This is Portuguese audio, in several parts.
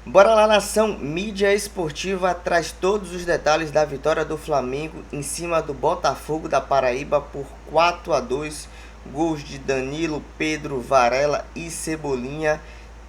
Bora lá, nação! Mídia esportiva traz todos os detalhes da vitória do Flamengo em cima do Botafogo da Paraíba por 4-2. Gols de Danilo, Pedro, Varela e Cebolinha.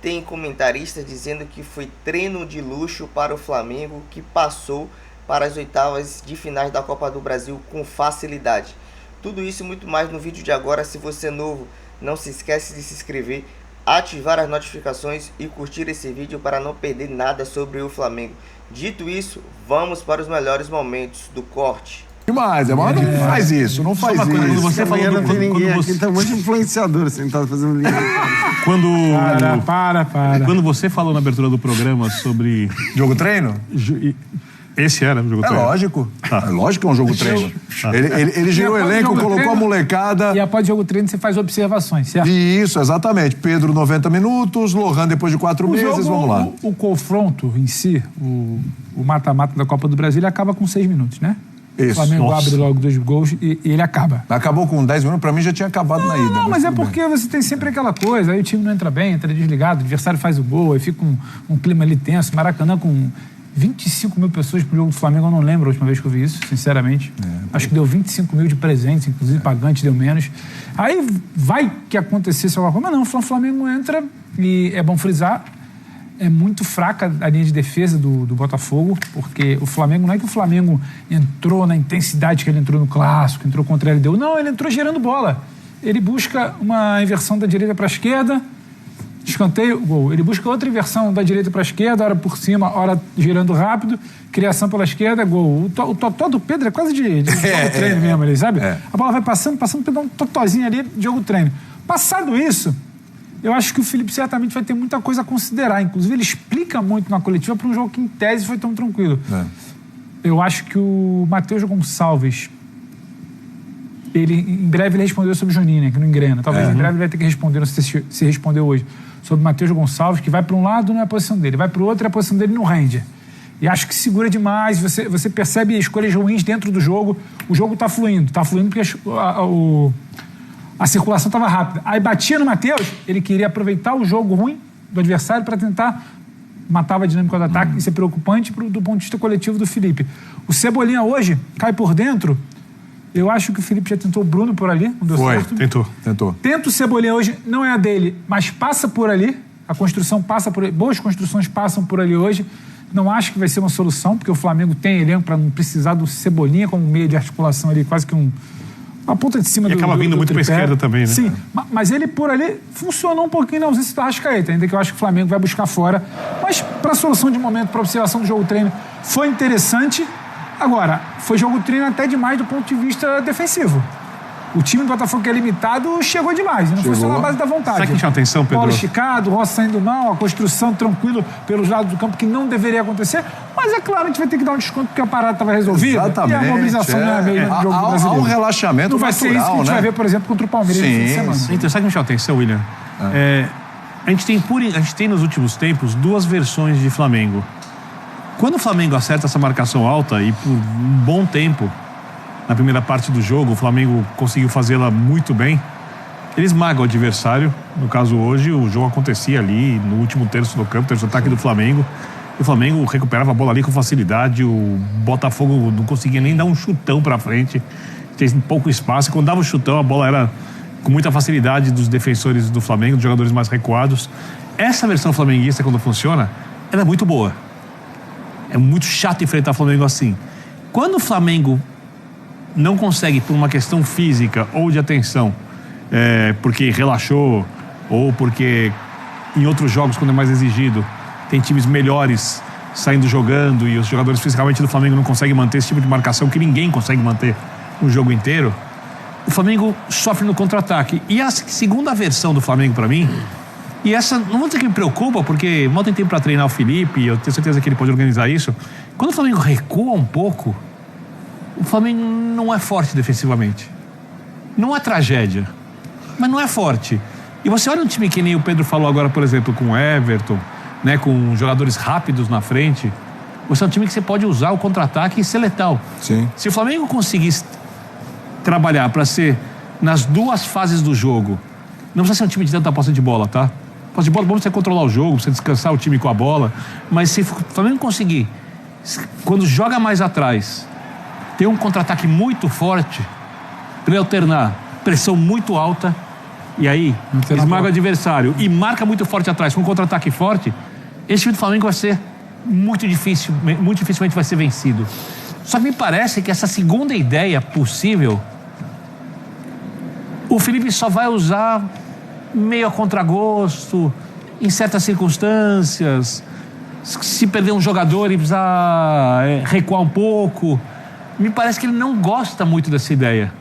Tem comentaristas dizendo que foi treino de luxo para o Flamengo, que passou para as oitavas de finais da Copa do Brasil com facilidade. Tudo isso e muito mais no vídeo de agora. Se você é novo, não se esquece de se inscrever, ativar as notificações e curtir esse vídeo para não perder nada sobre o Flamengo. Dito isso, vamos para os melhores momentos do corte. Demais, mas não faz isso, não faz isso. Quando você falou não tem ninguém aqui, tá um monte de influenciador sentado fazendo linha. Para. Quando você falou na abertura do programa sobre... Jogo treino? Esse era o jogo treino? Lógico. É lógico que é um jogo treino. Ele girou o elenco, colocou a molecada... E após o jogo treino você faz observações, certo? Isso, exatamente. Pedro, 90 minutos, Lohan depois de 4 meses, vamos lá. O confronto em si, o mata-mata da Copa do Brasil, ele acaba com 6 minutos, né? Isso. O Flamengo abre logo 2 gols e ele acaba. Acabou com 10 minutos, pra mim já tinha acabado na ida. Não, mas é porque você tem sempre aquela coisa, aí o time não entra bem, entra desligado, o adversário faz o gol, aí fica um clima ali tenso. Maracanã com 25 mil pessoas pro jogo do Flamengo, eu não lembro a última vez que eu vi isso, sinceramente. Acho que deu 25 mil de presentes, inclusive pagante deu menos. Aí vai que acontecesse alguma coisa, mas não, o Flamengo entra e é bom frisar, é muito fraca a linha de defesa do Botafogo, porque o Flamengo, não é que o Flamengo entrou na intensidade que ele entrou no Clássico, entrou contra a LDU, não, ele entrou gerando bola. Ele busca uma inversão da direita para a esquerda, escanteio, gol. Ele busca outra inversão da direita para a esquerda, hora por cima, hora girando rápido, criação pela esquerda, gol. O totó do Pedro é quase de jogo treino mesmo, ali, sabe? A bola vai passando, Pedro dá um totozinho ali, jogo treino. Passado isso, eu acho que o Felipe certamente vai ter muita coisa a considerar. Inclusive, ele explica muito na coletiva para um jogo que, em tese, foi tão tranquilo. Eu acho que o Matheus Gonçalves, em breve ele respondeu sobre o Juninho, né, que não engrena. Talvez em breve ele vai ter que responder, não sei se respondeu hoje, sobre o Matheus Gonçalves, que vai para um lado, não é a posição dele, vai para o outro, é a posição dele, não rende. E acho que segura demais, você percebe escolhas ruins dentro do jogo, o jogo está fluindo porque a circulação estava rápida. Aí batia no Matheus, ele queria aproveitar o jogo ruim do adversário para tentar matar a dinâmica do ataque. Isso é preocupante do ponto de vista coletivo do Felipe. O Cebolinha hoje cai por dentro. Eu acho que o Felipe já tentou o Bruno por ali, não deu certo. Tentou. Tenta o Cebolinha hoje, não é a dele, mas passa por ali. A construção passa por ali. Boas construções passam por ali hoje. Não acho que vai ser uma solução, porque o Flamengo tem elenco para não precisar do Cebolinha como meio de articulação ali, quase que uma ponta de cima do acaba vindo muito para a esquerda também, né? Sim, mas ele por ali funcionou um pouquinho na ausência do Arrascaeta, ainda que eu acho que o Flamengo vai buscar fora. Mas para a solução de momento, para observação do jogo treino, foi interessante. Agora, foi jogo treino até demais do ponto de vista defensivo. O time do Botafogo, que é limitado, chegou demais. Não foi só na base da vontade. Sabe que chama atenção, Pedro? Bola esticado, Rossi saindo mal, a construção tranquilo pelos lados do campo, que não deveria acontecer. Mas é claro, a gente vai ter que dar um desconto porque a parada estava resolvida. Exatamente. E a mobilização não é meio no jogo do brasileiro. Há um relaxamento não vai natural, ser isso que a gente vai ver, por exemplo, contra o Palmeiras no fim de semana. Então, sabe que me chama atenção, William? A gente tem nos últimos tempos 2 versões de Flamengo. Quando o Flamengo acerta essa marcação alta, e por um bom tempo, na primeira parte do jogo, o Flamengo conseguiu fazê-la muito bem, ele esmaga o adversário. No caso hoje, o jogo acontecia ali no último terço do campo, terço ataque do Flamengo. E o Flamengo recuperava a bola ali com facilidade. O Botafogo não conseguia nem dar um chutão pra frente. Tinha pouco espaço. E quando dava o chutão, a bola era com muita facilidade dos defensores do Flamengo, dos jogadores mais recuados. Essa versão flamenguista, quando funciona, ela é muito boa. É muito chato enfrentar o Flamengo assim. Quando o Flamengo não consegue, por uma questão física ou de atenção, porque relaxou, ou porque em outros jogos, quando é mais exigido, tem times melhores saindo jogando e os jogadores fisicamente do Flamengo não conseguem manter esse tipo de marcação que ninguém consegue manter o jogo inteiro, o Flamengo sofre no contra-ataque. E a segunda versão do Flamengo, para mim, e essa, não vou dizer que me preocupa, porque mal tem tempo para treinar o Felipe, eu tenho certeza que ele pode organizar isso. Quando o Flamengo recua um pouco, o Flamengo não é forte defensivamente. Não é tragédia, mas não é forte. E você olha um time que nem o Pedro falou agora, por exemplo, com o Everton, né, com jogadores rápidos na frente. Você é um time que você pode usar o contra-ataque e ser letal. Sim. Se o Flamengo conseguisse trabalhar para ser nas 2 fases do jogo, não precisa ser um time de tanta posse de bola, tá? Posse de bola, bom você controlar o jogo, você descansar o time com a bola. Mas se o Flamengo conseguir, quando joga mais atrás, ter um contra-ataque muito forte, para ele alternar, pressão muito alta, e aí esmaga o adversário e marca muito forte atrás, com um contra-ataque forte, esse time do Flamengo vai ser muito dificilmente vai ser vencido. Só que me parece que essa segunda ideia possível, o Felipe só vai usar meio a contragosto, em certas circunstâncias, se perder um jogador e precisar recuar um pouco. Me parece que ele não gosta muito dessa ideia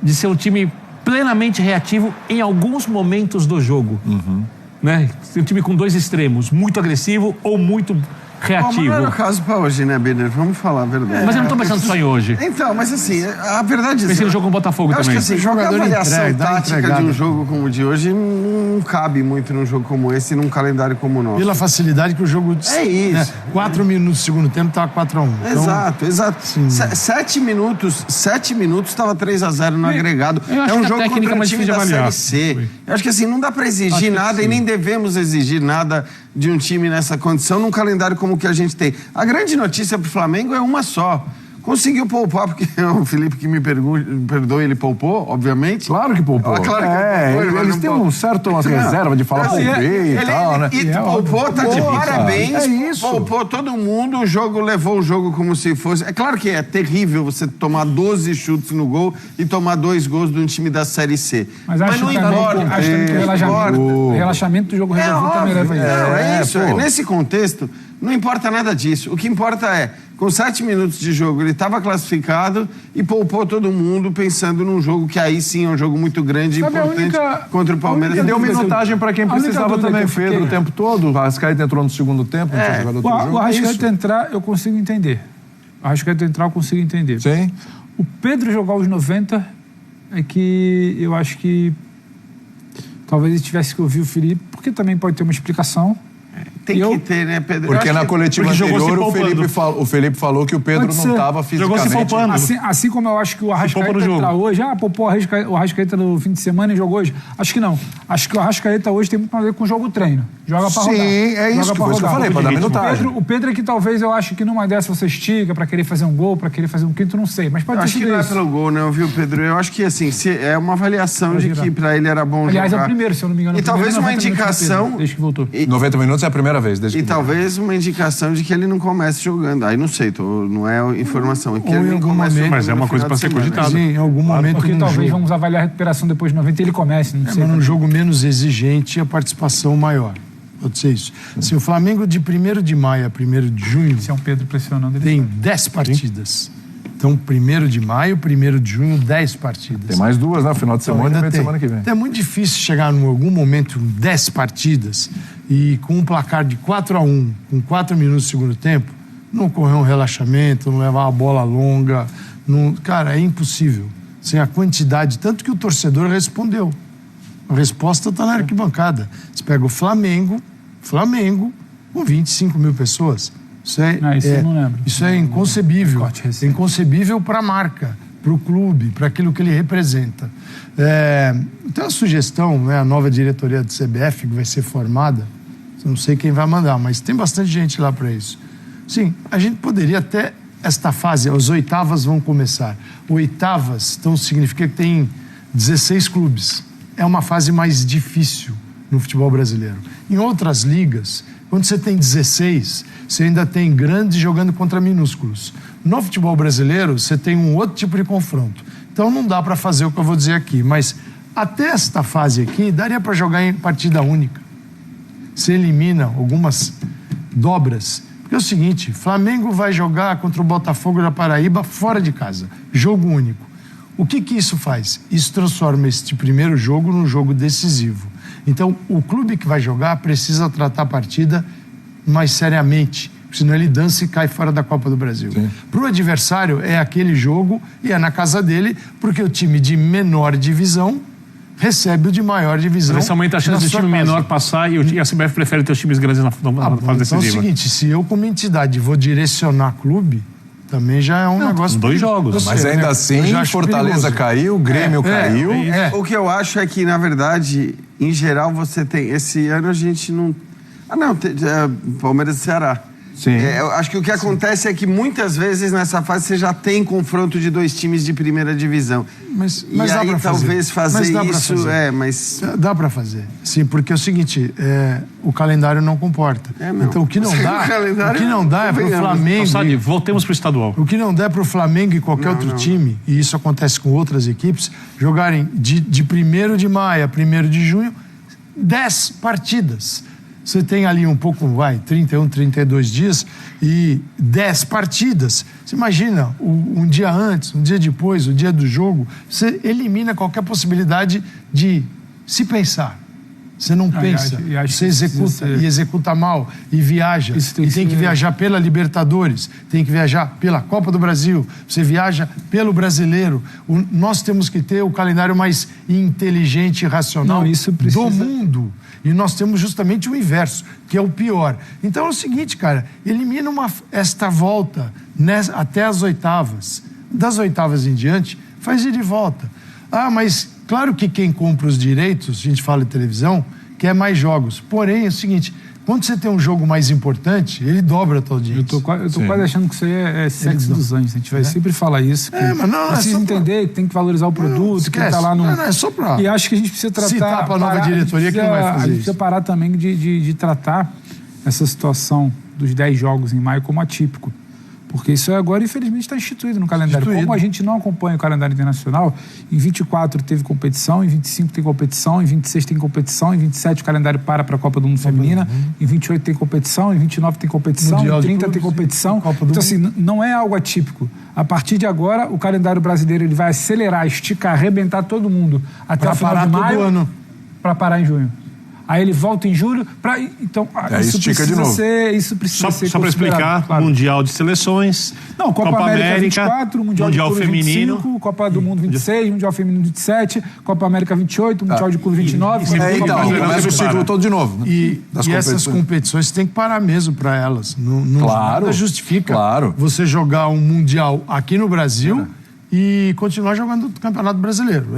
de ser um time plenamente reativo em alguns momentos do jogo. Né? Um time com 2 extremos, muito agressivo ou muito reativo. Mas não era o caso para hoje, né, Birner? Vamos falar a verdade. Mas eu não tô pensando só em hoje. Então, mas assim, a verdade é... Pensei no jogo com o Botafogo também. Acho que assim, jogar avaliação tática de um jogo como o de hoje não cabe muito num jogo como esse, num calendário como o nosso. Pela facilidade que o jogo... É isso. Né? 4 minutos do segundo tempo estava 4-1. Exato, exato. 7 minutos estava 3-0 no agregado. É um jogo contra um time da Série C. Eu acho que assim, não dá para exigir nada e nem devemos exigir nada de um time nessa condição, num calendário como o que a gente tem. A grande notícia pro Flamengo é uma só. Conseguiu poupar, porque o Felipe que me perdoe, ele poupou, obviamente. Claro que poupou. Claro que poupou, eles têm um certo reserva de falar poupei e tal, né? E poupou, tá de parabéns. É isso. Poupou todo mundo, levou o jogo como se fosse... É claro que é terrível você tomar 12 chutes no gol e tomar 2 gols de um time da Série C. Mas acho não que também, importa. acho também que o relaxamento do jogo resolvido também leva isso. É isso. Nesse contexto, não importa nada disso. O que importa é, com 7 minutos de jogo, ele estava classificado e poupou todo mundo pensando num jogo que aí sim é um jogo muito grande e importante contra o Palmeiras. E deu minutagem para quem precisava também, Pedro, o tempo todo. O Arrascaeta entrou no segundo tempo, não tinha jogado outro jogo. O Arrascaeta entrar, eu consigo entender. Sim. O Pedro jogar os 90 é que eu acho que talvez ele tivesse que ouvir o Felipe, porque também pode ter uma explicação. Tem que ter, né, Pedro? Porque na coletiva anterior o Felipe falou que o Pedro não estava fisicamente. Assim como eu acho que o Arrascaeta entrar hoje, poupou o Arrascaeta no fim de semana e jogou hoje. Acho que não. Acho que o Arrascaeta hoje tem muito a ver com o jogo treino. Joga pra rodar. Sim, é isso que eu falei, pra dar minutagem. O Pedro é que talvez eu acho que numa dessa você estica pra querer fazer um gol, pra querer fazer um quinto, não sei. Mas pode ser acho que não é pelo gol, né, viu, Pedro? Eu acho que, assim, é uma avaliação de que pra ele era bom jogar. Aliás, é o primeiro, se eu não me engano. E talvez uma indicação... Desde que voltou. 90 minutos é a primeira vez. E talvez uma indicação de que ele não comece jogando. Aí não sei, não é informação. É que ele não comece jogando. Mas é uma coisa para ser cogitada. Sim, em algum momento. Porque talvez vamos avaliar a recuperação depois de 90 e ele comece. Não sei. Mas num jogo menos exigente, a participação maior. Pode ser isso. Se o Flamengo de 1º de maio a 1º de junho. Se é um Pedro pressionando, ele tem 10 partidas. Então, 1º de maio, 1º de junho, 10 partidas. Tem mais 2, né? Final de semana e semana que vem. Então, é muito difícil chegar em algum momento em 10 partidas e com um placar de 4-1, com 4 minutos do segundo tempo, não correr um relaxamento, não levar uma bola longa. Cara, é impossível. Sem a quantidade, tanto que o torcedor respondeu. A resposta está na arquibancada. Você pega o Flamengo com 25 mil pessoas. Isso eu não lembro. Isso é inconcebível. É inconcebível para a marca, para o clube, para aquilo que ele representa. Então a sugestão, né, a nova diretoria do CBF que vai ser formada, eu não sei quem vai mandar, mas tem bastante gente lá para isso. Sim, a gente poderia até esta fase, as oitavas vão começar. Oitavas, então significa que tem 16 clubes. É uma fase mais difícil no futebol brasileiro. Em outras ligas, quando você tem 16, você ainda tem grandes jogando contra minúsculos. No futebol brasileiro, você tem um outro tipo de confronto. Então não dá para fazer o que eu vou dizer aqui, mas até esta fase aqui, daria para jogar em partida única. Você elimina algumas dobras. Porque é o seguinte, Flamengo vai jogar contra o Botafogo da Paraíba fora de casa. Jogo único. O que isso faz? Isso transforma este primeiro jogo num jogo decisivo. Então, o clube que vai jogar precisa tratar a partida mais seriamente, senão ele dança e cai fora da Copa do Brasil. Para o adversário, é aquele jogo e é na casa dele, porque o time de menor divisão recebe o de maior divisão. Mas isso aumenta a chance do time menor passar e a CBF prefere ter os times grandes na fase decisiva. Então é o seguinte, se eu como entidade vou direcionar clube, Também já é um negócio... 2 jogos. Mas ainda assim, Fortaleza caiu, Grêmio caiu. O que eu acho é que, na verdade, em geral, você tem... Esse ano a gente não... Palmeiras e Ceará. Sim. Eu acho que o que acontece é que muitas vezes nessa fase você já tem confronto de 2 times de primeira divisão. Mas e dá aí pra talvez fazer isso... Dá pra fazer. Sim, porque é o seguinte, o calendário não comporta. Então o que não dá é pro Flamengo... Sabe, voltemos pro estadual. O que não dá é pro Flamengo e qualquer outro time, e isso acontece com outras equipes, jogarem de 1º de maio a 1º de junho 10 partidas. Você tem ali um pouco, 31, 32 dias e 10 partidas. Você imagina, um dia antes, um dia depois, o dia do jogo, você elimina qualquer possibilidade de se pensar. Você não pensa, você executa e executa mal e viaja. E tem que viajar pela Libertadores, tem que viajar pela Copa do Brasil, você viaja pelo Brasileiro. Nós temos que ter o calendário mais inteligente e racional do mundo. E nós temos justamente o inverso, que é o pior. Então é o seguinte, cara, elimina esta volta até as oitavas. Das oitavas em diante, faz ir de volta. Mas claro que quem compra os direitos, a gente fala de televisão, quer mais jogos. Porém, é o seguinte, quando você tem um jogo mais importante, ele dobra a tua audiência. Eu tô quase achando que isso aí é sexo dos anjos. A gente vai sempre falar isso. Mas não, precisa entender que tem que valorizar o produto, que tá lá no... Não, é só pra... E acho que a gente precisa tratar... Citar pra nova diretoria que não vai fazer isso. A gente precisa parar também de tratar essa situação dos 10 jogos em maio como atípico. Porque isso agora, infelizmente, está instituído no calendário. Como a gente não acompanha o calendário internacional, em 24 teve competição, em 25 tem competição, em 26 tem competição, em 27 o calendário para a Copa do Mundo Feminina, em 28 tem competição, em 29 tem competição, em 30 tem competição. Então, assim, não é algo atípico. A partir de agora, o calendário brasileiro ele vai acelerar, esticar, arrebentar todo mundo até o final de maio para parar em junho. Aí ele volta em julho. Então, isso precisa ser. Só para explicar: claro. Mundial de Seleções. Não, Copa América 24, Mundial de Clube Feminino, 25, Copa do Mundo 26, Mundial Feminino 27, Copa América 28, Mundial de Clube 29. Então, começa o ciclo todo de novo. Né? E essas competições tem que parar mesmo para elas. Nada justifica você jogar um Mundial aqui no Brasil. E continuar jogando o Campeonato Brasileiro.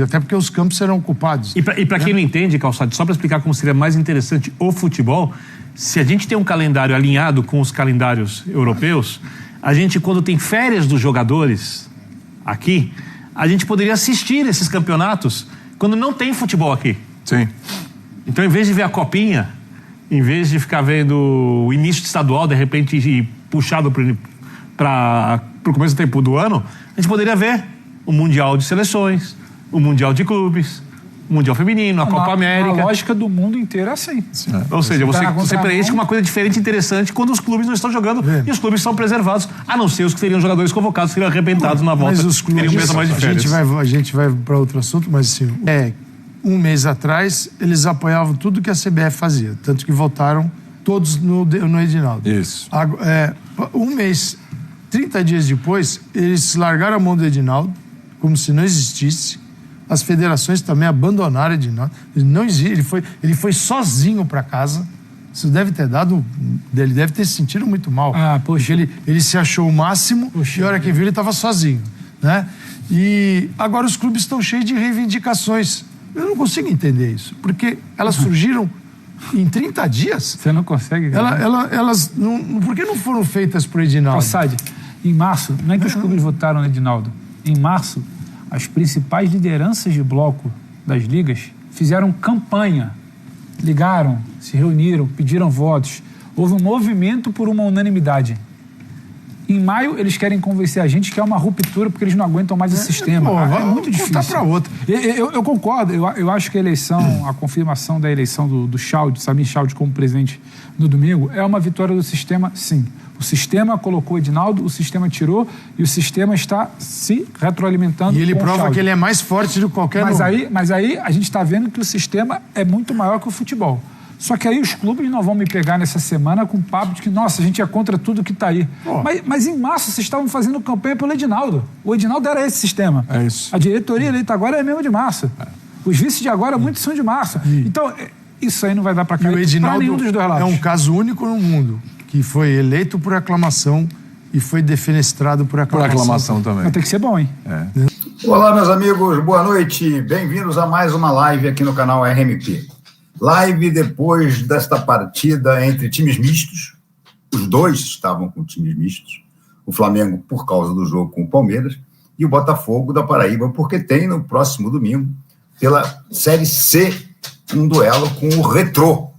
Até porque os campos serão ocupados. E para quem não entende, Calçado, só para explicar como seria mais interessante o futebol, se a gente tem um calendário alinhado com os calendários europeus, a gente, quando tem férias dos jogadores aqui, a gente poderia assistir esses campeonatos quando não tem futebol aqui. Sim. Então, em vez de ver a copinha, em vez de ficar vendo o início de estadual, de repente, e puxado para o começo do tempo do ano, a gente poderia ver o Mundial de Seleções, o Mundial de Clubes, o Mundial Feminino, a Copa América. A lógica do mundo inteiro é assim. Ou seja, você preenche com uma coisa diferente e interessante quando os clubes não estão jogando e os clubes são preservados, a não ser os que seriam jogadores convocados, seriam arrebentados na volta. Mas os clubes, teriam mesmo mais de férias. A gente vai para outro assunto, mas assim, um mês atrás, eles apoiavam tudo que a CBF fazia, tanto que votaram todos no Edinaldo. Isso. Um mês, 30 dias depois, eles largaram a mão do Edinaldo, como se não existisse. As federações também abandonaram o Edinaldo. Ele não existe, ele foi sozinho para casa. Isso deve ter ele deve ter se sentido muito mal. Porque ele se achou o máximo e a hora que viu ele estava sozinho, né? E agora os clubes estão cheios de reivindicações. Eu não consigo entender isso, porque elas surgiram em 30 dias. Você não consegue? Elas por que não foram feitas por Edinaldo? Calçade, em março, não é que os clubes votaram no Edinaldo. Em março, as principais lideranças de bloco das ligas fizeram campanha. Ligaram, se reuniram, pediram votos. Houve um movimento por uma unanimidade. Em maio, eles querem convencer a gente que é uma ruptura porque eles não aguentam mais esse sistema. É muito difícil. Para outra. Eu concordo. Eu acho que a confirmação da eleição do Chalde, Samir Chalde como presidente no domingo, é uma vitória do sistema, sim. O sistema colocou o Edinaldo, o sistema tirou e o sistema está se retroalimentando. E ele prova que ele é mais forte do que qualquer um. Mas aí a gente está vendo que o sistema é muito maior que o futebol. Só que aí os clubes não vão me pegar nessa semana com papo de que, nossa, a gente é contra tudo que está aí. Mas em março vocês estavam fazendo campanha pelo Edinaldo. O Edinaldo era esse sistema. É isso. A diretoria eleita agora é mesmo de março. Os vices de agora muitos são de março. Então, isso aí não vai dar para cair para nenhum dos dois lados. É um caso único no mundo, que foi eleito por aclamação e foi defenestrado por Por aclamação. aclamação também. Vai ter que ser bom, hein? Olá, meus amigos, boa noite. Bem-vindos a mais uma live aqui no canal RMP. Live depois desta partida entre times mistos. Os dois estavam com times mistos. O Flamengo por causa do jogo com o Palmeiras e o Botafogo da Paraíba porque tem no próximo domingo, pela Série C, um duelo com o Retrô.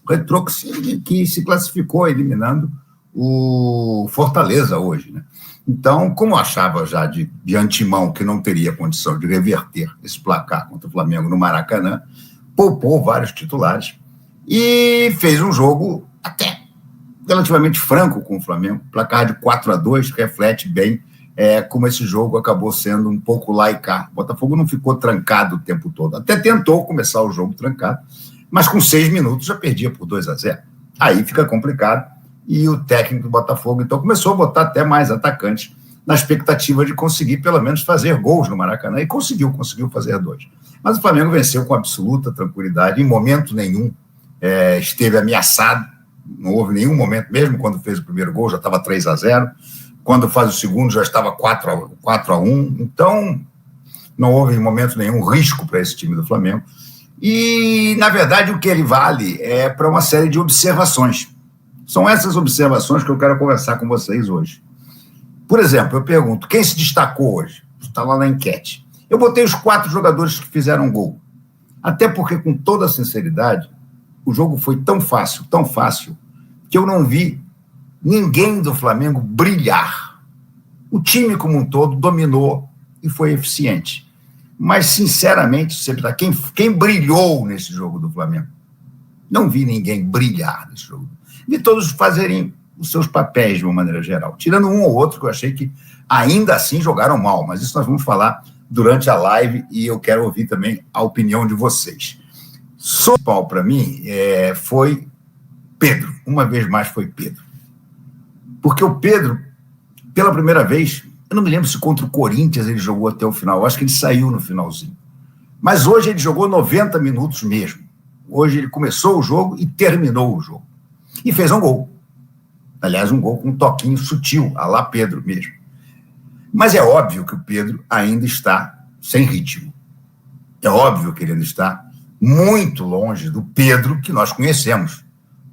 O Retrô que se classificou eliminando o Fortaleza hoje, né? Então, como eu achava já de antemão que não teria condição de reverter esse placar contra o Flamengo no Maracanã, poupou vários titulares e fez um jogo até relativamente franco com o Flamengo. Placar de 4-2 reflete bem como esse jogo acabou sendo um pouco lá e cá. O Botafogo não ficou trancado o tempo todo. Até tentou começar o jogo trancado, mas com 6 minutos já perdia por 2-0. Aí fica complicado. E o técnico do Botafogo, então, começou a botar até mais atacantes na expectativa de conseguir, pelo menos, fazer gols no Maracanã. E conseguiu fazer 2. Mas o Flamengo venceu com absoluta tranquilidade. Em momento nenhum esteve ameaçado. Não houve nenhum momento, mesmo quando fez o primeiro gol, já estava 3-0. Quando faz o segundo, já estava 4-1. Então, não houve em momento nenhum risco para esse time do Flamengo. E, na verdade, o que ele vale é para uma série de observações. São essas observações que eu quero conversar com vocês hoje. Por exemplo, eu pergunto, quem se destacou hoje? Está lá na enquete. Eu botei os 4 jogadores que fizeram gol. Até porque, com toda a sinceridade, o jogo foi tão fácil, que eu não vi ninguém do Flamengo brilhar. O time como um todo dominou e foi eficiente. Mas, sinceramente, quem brilhou nesse jogo do Flamengo? Não vi ninguém brilhar nesse jogo. Vi todos fazerem os seus papéis de uma maneira geral, tirando um ou outro que eu achei que ainda assim jogaram mal, mas isso nós vamos falar durante a live e eu quero ouvir também a opinião de vocês. O principal para mim foi Pedro, uma vez mais foi Pedro. Porque o Pedro, pela primeira vez, eu não me lembro se contra o Corinthians ele jogou até o final, eu acho que ele saiu no finalzinho. Mas hoje ele jogou 90 minutos mesmo. Hoje ele começou o jogo e terminou o jogo. E fez um gol. Aliás, um gol com um toquinho sutil, à lá Pedro mesmo. Mas é óbvio que o Pedro ainda está sem ritmo. É óbvio que ele ainda está muito longe do Pedro que nós conhecemos,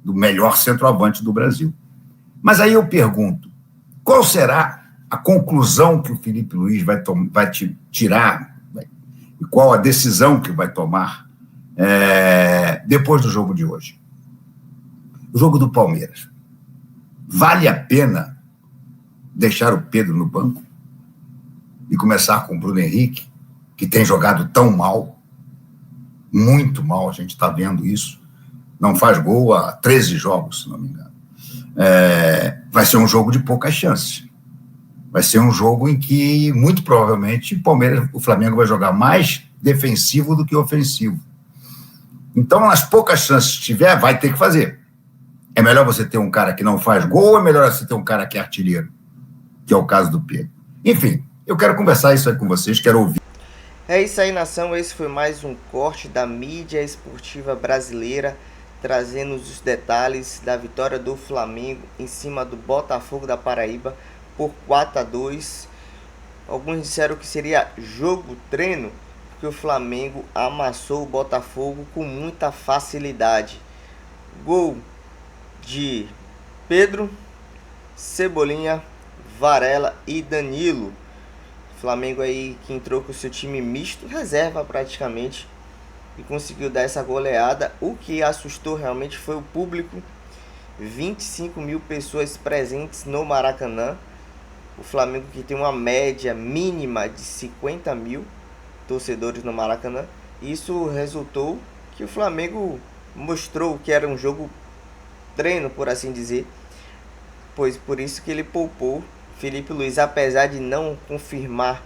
do melhor centroavante do Brasil. Mas aí eu pergunto, qual será a conclusão que o Felipe Luiz vai tirar e qual a decisão que vai tomar depois do jogo de hoje? O jogo do Palmeiras. Vale a pena deixar o Pedro no banco e começar com o Bruno Henrique, que tem jogado tão mal, muito mal, a gente está vendo isso, não faz gol há 13 jogos, se não me engano. Vai ser um jogo de poucas chances. Vai ser um jogo em que, muito provavelmente, o Flamengo vai jogar mais defensivo do que ofensivo. Então, nas poucas chances que tiver, vai ter que fazer. É melhor você ter um cara que não faz gol ou é melhor você ter um cara que é artilheiro? Que é o caso do Pedro. Enfim, eu quero conversar isso aí com vocês, quero ouvir. É isso aí, nação. Esse foi mais um corte da mídia esportiva brasileira, trazendo os detalhes da vitória do Flamengo em cima do Botafogo da Paraíba por 4-2. Alguns disseram que seria jogo treino, porque o Flamengo amassou o Botafogo com muita facilidade. Gol de Pedro, Cebolinha, Varela e Danilo. Flamengo aí que entrou com o seu time misto, reserva praticamente, e conseguiu dar essa goleada. O que assustou realmente foi o público, 25 mil pessoas presentes no Maracanã. O Flamengo que tem uma média mínima de 50 mil torcedores no Maracanã. Isso resultou que o Flamengo mostrou que era um jogo treino, por assim dizer, pois por isso que ele poupou Felipe Luiz, apesar de não confirmar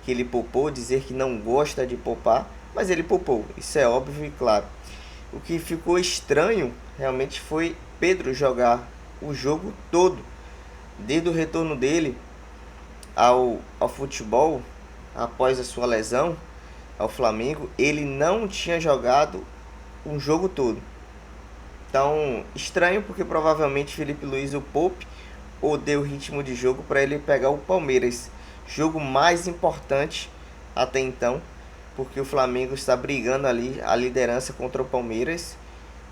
que ele poupou, dizer que não gosta de poupar, mas ele poupou, isso é óbvio e claro. O que ficou estranho realmente foi Pedro jogar o jogo todo, desde o retorno dele ao futebol, após a sua lesão ao Flamengo, ele não tinha jogado um jogo todo. Então, estranho, porque provavelmente Felipe Luiz o poupe, ou deu ritmo de jogo para ele pegar o Palmeiras. Jogo mais importante até então, porque o Flamengo está brigando ali a liderança contra o Palmeiras.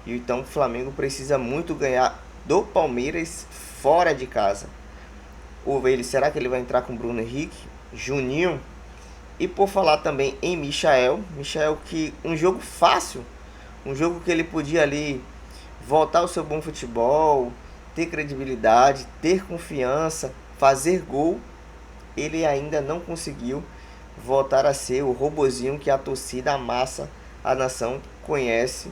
E então o Flamengo precisa muito ganhar do Palmeiras fora de casa. Será que ele vai entrar com Bruno Henrique, Juninho? E por falar também em Michael, que um jogo fácil, um jogo que ele podia ali voltar ao seu bom futebol, ter credibilidade, ter confiança, fazer gol, ele ainda não conseguiu voltar a ser o robozinho que a torcida, a massa, a nação conhece.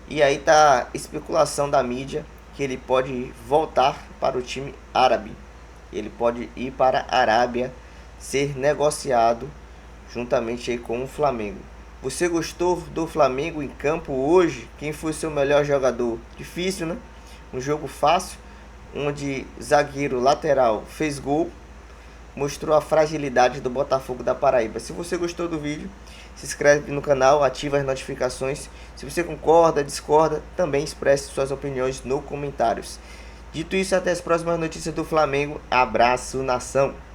E aí tá a especulação da mídia que ele pode voltar para o time árabe. Ele pode ir para a Arábia, ser negociado juntamente aí com o Flamengo. Você gostou do Flamengo em campo hoje? Quem foi seu melhor jogador? Difícil, né? Um jogo fácil, onde zagueiro lateral fez gol, mostrou a fragilidade do Botafogo da Paraíba. Se você gostou do vídeo, se inscreve no canal, ativa as notificações. Se você concorda, discorda, também expresse suas opiniões nos comentários. Dito isso, até as próximas notícias do Flamengo. Abraço, nação!